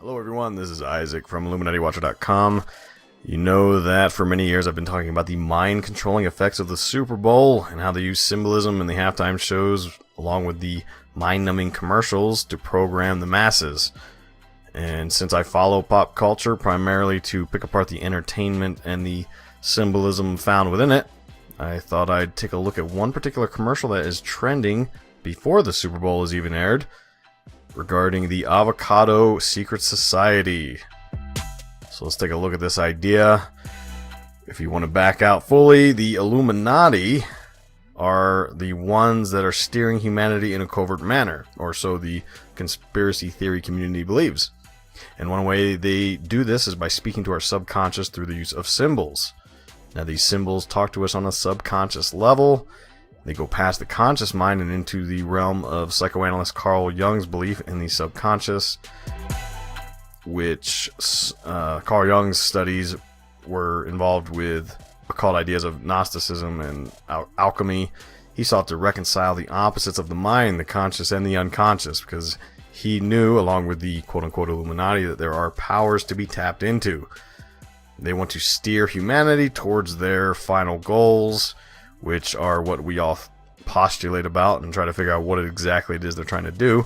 Hello everyone, this is Isaac from IlluminatiWatcher.com. You know that for many years I've been talking about the mind-controlling effects of the Super Bowl and how they use symbolism in the halftime shows along with the mind-numbing commercials to program the masses. And since I follow pop culture primarily to pick apart the entertainment and the symbolism found within it, I thought I'd take a look at one particular commercial that is trending before the Super Bowl is even aired, regarding the Avocado secret society. So let's take a look at this idea. If you want to back out fully, the Illuminati are the ones that are steering humanity in a covert manner, or so the conspiracy theory community believes. And one way they do this is by speaking to our subconscious through the use of symbols. Now these symbols talk to us on a subconscious level. They go past the conscious mind and into the realm of psychoanalyst Carl Jung's belief in the subconscious, which Carl Jung's studies were involved with occult ideas of Gnosticism and alchemy. He sought to reconcile the opposites of the mind, the conscious and the unconscious, because he knew, along with the quote-unquote Illuminati, that there are powers to be tapped into. They want to steer humanity towards their final goals, which are what we all postulate about and try to figure out what exactly it is they're trying to do.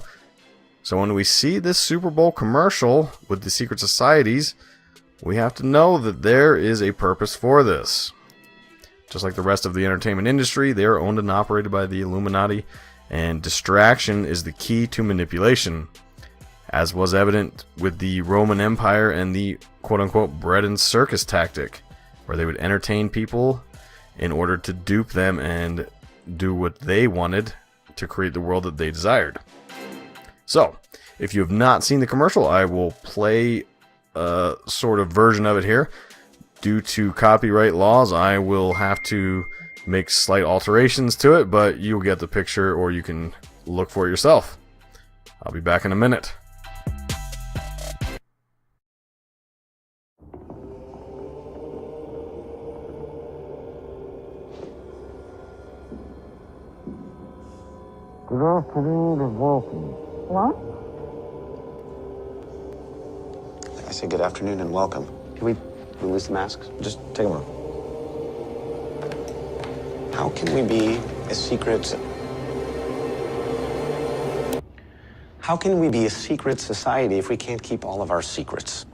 So when we see this Super Bowl commercial with the secret societies, we have to know that there is a purpose for this. Just like the rest of the entertainment industry, they are owned and operated by the Illuminati, and distraction is the key to manipulation, as was evident with the Roman Empire and the quote-unquote bread and circus tactic, where they would entertain people in order to dupe them and do what they wanted to create the world that they desired. So, if you have not seen the commercial, I will play a sort of version of it here. Due to copyright laws, I will have to make slight alterations to it, but you'll get the picture, or you can look for it yourself. I'll be back in a minute. Good afternoon and welcome. What? I say good afternoon and welcome. Can we release the masks? Just take them off. How can we be a secret... How can we be a secret society if we can't keep all of our secrets?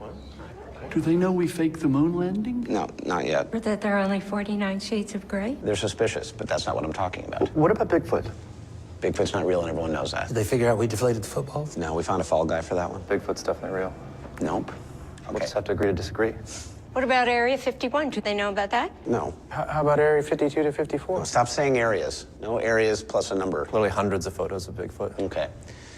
Do they know we faked the moon landing? No, not yet. Or that there are only 49 shades of gray? They're suspicious, but that's not what I'm talking about. What about Bigfoot? Bigfoot's not real and everyone knows that. Did they figure out we deflated the football? No, we found a fall guy for that one. Bigfoot's definitely real. Nope. We'll just have to agree to disagree. What about Area 51? Do they know about that? No. How about Area 52 to 54? No, stop saying areas. No areas plus a number. Literally hundreds of photos of Bigfoot. Okay.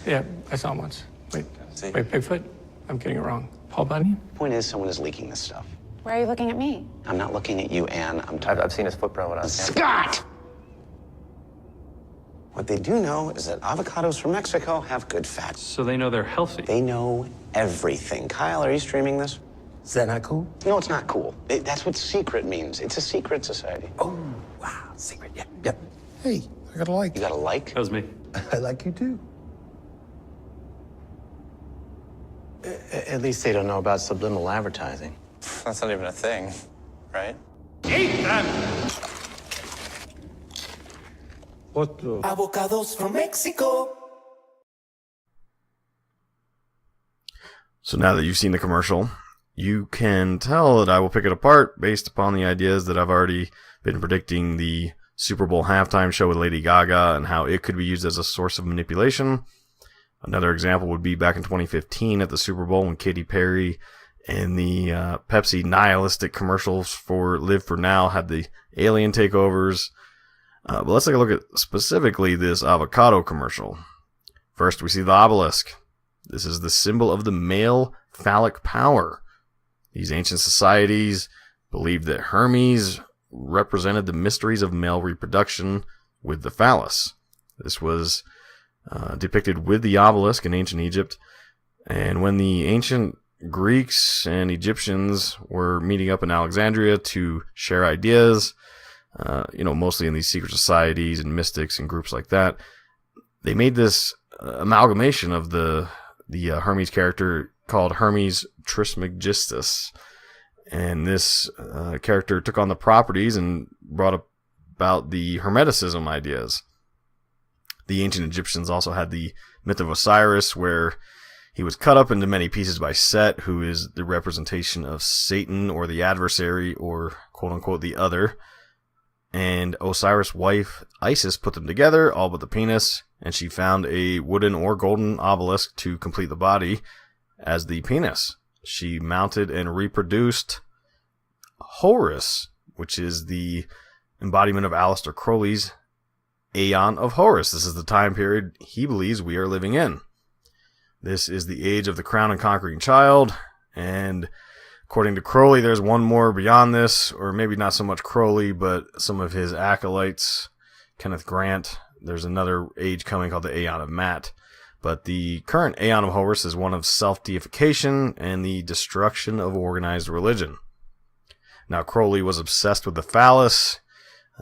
Yeah, I saw him once. Wait, See? wait, Bigfoot? I'm getting it wrong. Paul Bunyan? Point is, someone is leaking this stuff. Why are you looking at me? I'm not looking at you, Anne. I've seen his footprint when I was Scott! What they do know is that avocados from Mexico have good fat. So they know they're healthy. They know everything. Kyle, are you streaming this? Is that not cool? No, it's not cool. That's what secret means. It's a secret society. Oh, wow, secret, yep. Hey, I got a like. You got a like? That was me. I like you too. At least they don't know about subliminal advertising. That's not even a thing, right? What the? Avocados from Mexico. So now that you've seen the commercial, you can tell that I will pick it apart based upon the ideas that I've already been predicting the Super Bowl halftime show with Lady Gaga and how it could be used as a source of manipulation. Another example would be back in 2015 at the Super Bowl when Katy Perry and the Pepsi nihilistic commercials for Live for Now had the alien takeovers. But let's take a look at specifically this avocado commercial. First, we see the obelisk. This is the symbol of the male phallic power. These ancient societies believed that Hermes represented the mysteries of male reproduction with the phallus. This was depicted with the obelisk in ancient Egypt. And when the ancient Greeks and Egyptians were meeting up in Alexandria to share ideas, mostly in these secret societies and mystics and groups like that, they made this amalgamation of the Hermes character called Hermes Trismegistus. And this character took on the properties and brought about the Hermeticism ideas. The ancient Egyptians also had the myth of Osiris, where he was cut up into many pieces by Set, who is the representation of Satan, or the adversary, or quote-unquote the other. And Osiris' wife, Isis, put them together, all but the penis, and she found a wooden or golden obelisk to complete the body as the penis. She mounted and reproduced Horus, which is the embodiment of Aleister Crowley's Aeon of Horus. This is the time period he believes we are living in. This is the age of the crown and conquering child, and according to Crowley, there's one more beyond this, or maybe not so much Crowley, but some of his acolytes, Kenneth Grant. There's another age coming called the Aeon of Mat. But the current Aeon of Horus is one of self-deification and the destruction of organized religion. Now, Crowley was obsessed with the phallus.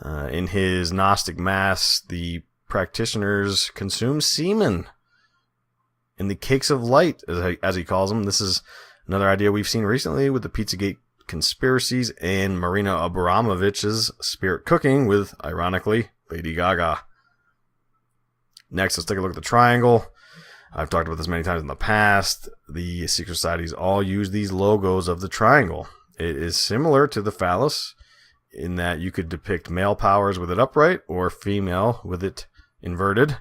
In his Gnostic Mass, the practitioners consume semen in the cakes of light, as he calls them. This is another idea we've seen recently with the Pizzagate conspiracies and Marina Abramovich's spirit cooking with, ironically, Lady Gaga. Next, let's take a look at the triangle. I've talked about this many times in the past. The secret societies all use these logos of the triangle. It is similar to the phallus in that you could depict male powers with it upright or female with it inverted.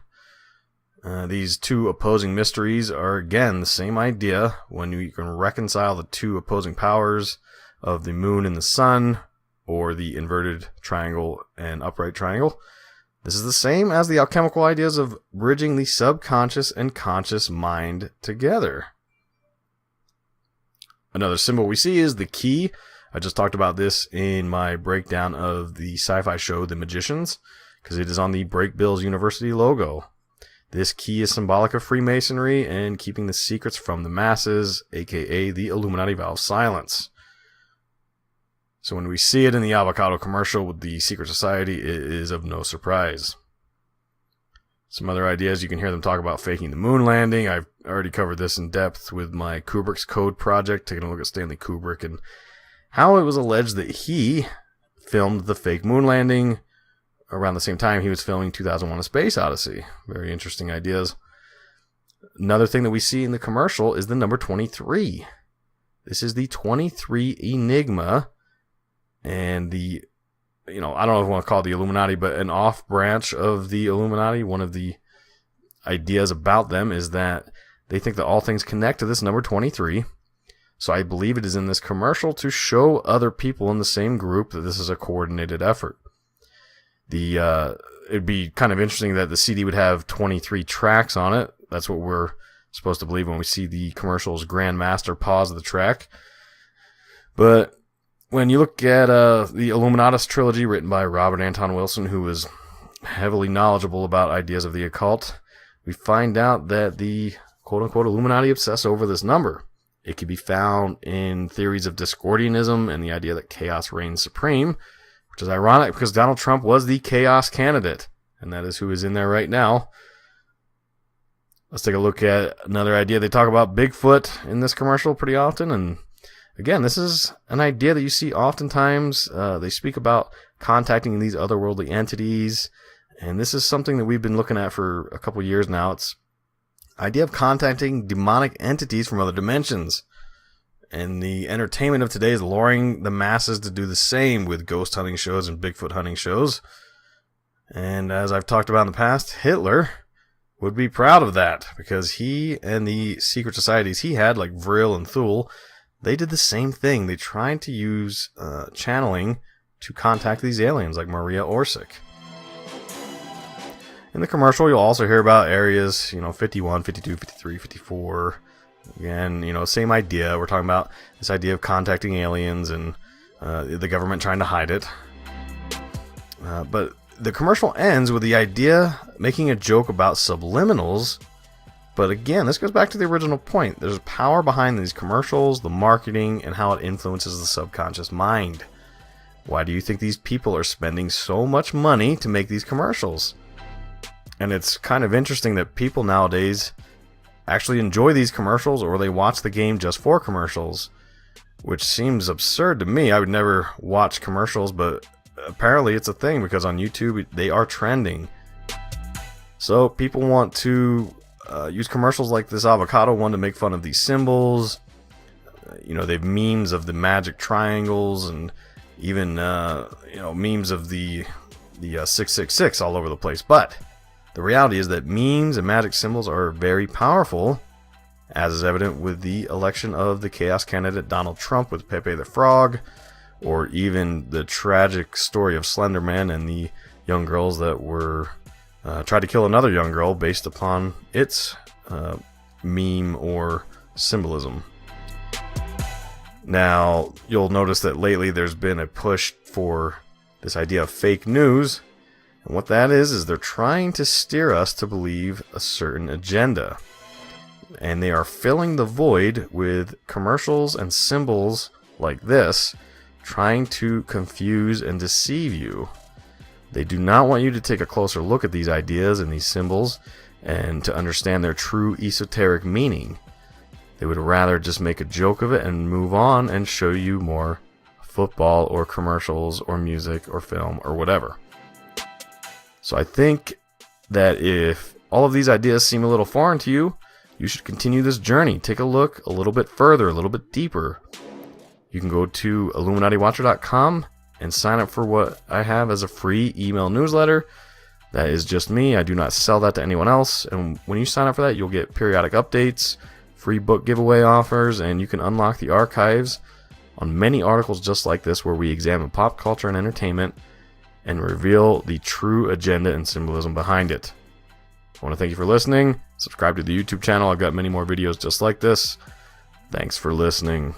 These two opposing mysteries are, again, the same idea when you can reconcile the two opposing powers of the moon and the sun, or the inverted triangle and upright triangle. This is the same as the alchemical ideas of bridging the subconscious and conscious mind together. Another symbol we see is the key. I just talked about this in my breakdown of the sci-fi show The Magicians, because it is on the Break Bills University logo. This key is symbolic of Freemasonry and keeping the secrets from the masses, aka the Illuminati vow of silence. So when we see it in the Avocado commercial with the secret society, it is of no surprise. Some other ideas, you can hear them talk about faking the moon landing. I've already covered this in depth with my Kubrick's Code project, taking a look at Stanley Kubrick and how it was alleged that he filmed the fake moon landing around the same time he was filming 2001: A Space Odyssey. Very interesting ideas. Another thing that we see in the commercial is the number 23. This is the 23 Enigma, and the, I don't know if I want to call it the Illuminati, but an off branch of the Illuminati. One of the ideas about them is that they think that all things connect to this number 23. So I believe it is in this commercial to show other people in the same group that this is a coordinated effort. It'd be kind of interesting that the CD would have 23 tracks on it. That's what we're supposed to believe when we see the commercial's Grandmaster pause of the track. But when you look at the Illuminatus trilogy written by Robert Anton Wilson, who was heavily knowledgeable about ideas of the occult, we find out that the quote-unquote Illuminati obsess over this number. It can be found in theories of Discordianism and the idea that chaos reigns supreme, which is ironic because Donald Trump was the chaos candidate, and that is who is in there right now. Let's take a look at another idea. They talk about Bigfoot in this commercial pretty often, and again, this is an idea that you see oftentimes. They speak about contacting these otherworldly entities, and this is something that we've been looking at for a couple years now. It's idea of contacting demonic entities from other dimensions. And the entertainment of today is luring the masses to do the same with ghost hunting shows and Bigfoot hunting shows. And as I've talked about in the past, Hitler would be proud of that, because he and the secret societies he had, like Vril and Thule, they did the same thing. They tried to use channeling to contact these aliens, like Maria Orsic. In the commercial, you'll also hear about areas, 51, 52, 53, 54. Again, same idea. We're talking about this idea of contacting aliens and the government trying to hide it. But the commercial ends with the idea making a joke about subliminals. But again, this goes back to the original point. There's power behind these commercials, the marketing, and how it influences the subconscious mind. Why do you think these people are spending so much money to make these commercials? And it's kind of interesting that people nowadays actually enjoy these commercials or they watch the game just for commercials, which seems absurd to me. I would never watch commercials, but apparently it's a thing because on YouTube they are trending. So people want to use commercials like this Avocado one to make fun of these symbols. They've memes of the magic triangles and even memes of the 666 all over the place. But the reality is that memes and magic symbols are very powerful, as is evident with the election of the chaos candidate Donald Trump with Pepe the Frog, or even the tragic story of Slender Man and the young girls that were tried to kill another young girl based upon its meme or symbolism. Now, you'll notice that lately there's been a push for this idea of fake news. And what that is they're trying to steer us to believe a certain agenda. And they are filling the void with commercials and symbols like this, trying to confuse and deceive you. They do not want you to take a closer look at these ideas and these symbols and to understand their true esoteric meaning. They would rather just make a joke of it and move on and show you more football or commercials or music or film or whatever. So I think that if all of these ideas seem a little foreign to you, you should continue this journey. Take a look a little bit further, a little bit deeper. You can go to IlluminatiWatcher.com and sign up for what I have as a free email newsletter. That is just me. I do not sell that to anyone else. And when you sign up for that, you'll get periodic updates, free book giveaway offers, and you can unlock the archives on many articles just like this where we examine pop culture and entertainment and reveal the true agenda and symbolism behind it. I want to thank you for listening. Subscribe to the YouTube channel. I've got many more videos just like this. Thanks for listening.